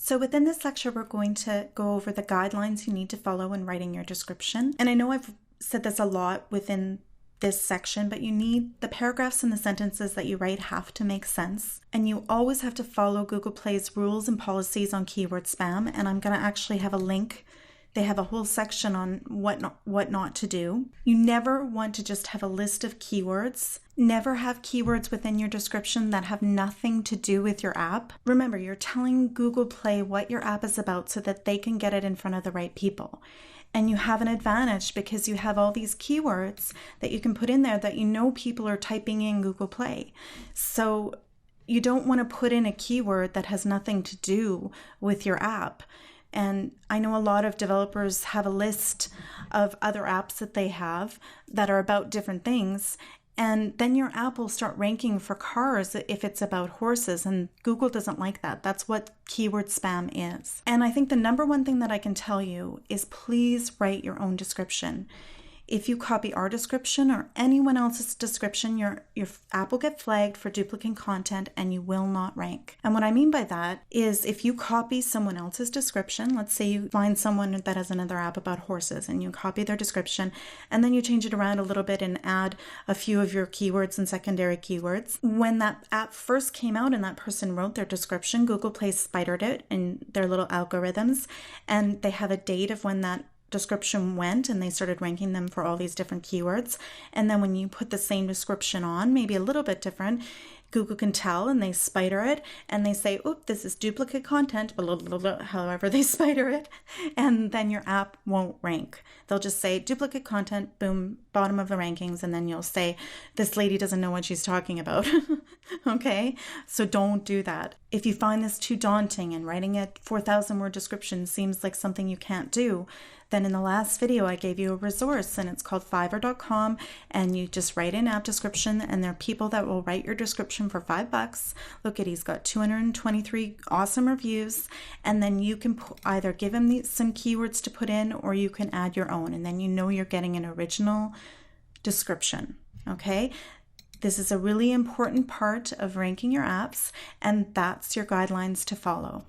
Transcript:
So within this lecture, we're going to go over the guidelines you need to follow when writing your description. And I know I've said this a lot within this section, but you need the paragraphs and the sentences that you write have to make sense. And you always have to follow Google Play's rules and policies on keyword spam. And I'm going to actually have a link. They have a whole section on what not to do. You never want to just have a list of keywords. Never have keywords within your description that have nothing to do with your app. Remember, you're telling Google Play what your app is about so that they can get it in front of the right people. And you have an advantage because you have all these keywords that you can put in there that you know people are typing in Google Play. So you don't want to put in a keyword that has nothing to do with your app. And I know a lot of developers have a list of other apps that they have that are about different things. And then your app will start ranking for cars if it's about horses. And Google doesn't like that. That's what keyword spam is. And I think the number one thing that I can tell you is please write your own description. If you copy our description or anyone else's description, your app will get flagged for duplicate content and you will not rank. And what I mean by that is if you copy someone else's description, let's say you find someone that has another app about horses and you copy their description and then you change it around a little bit and add a few of your keywords and secondary keywords. When that app first came out and that person wrote their description, Google Play spidered it in their little algorithms, and they have a date of when that description went and they started ranking them for all these different keywords. And then when you put the same description on, maybe a little bit different, Google can tell and they spider it and they say, oop, this is duplicate content, blah, blah, blah, however they spider it. And then your app won't rank. They'll just say duplicate content, boom, bottom of the rankings. And then you'll say, this lady doesn't know what she's talking about. Okay, so don't do that. If you find this too daunting and writing a 4,000 word description seems like something you can't do, then in the last video I gave you a resource and it's called Fiverr.com, and you just write in app description and there are people that will write your description for $5. Look at, he's got 223 awesome reviews, and then you can either give him some keywords to put in or you can add your own, and then you know you're getting an original description. Okay, this is a really important part of ranking your apps, and that's your guidelines to follow.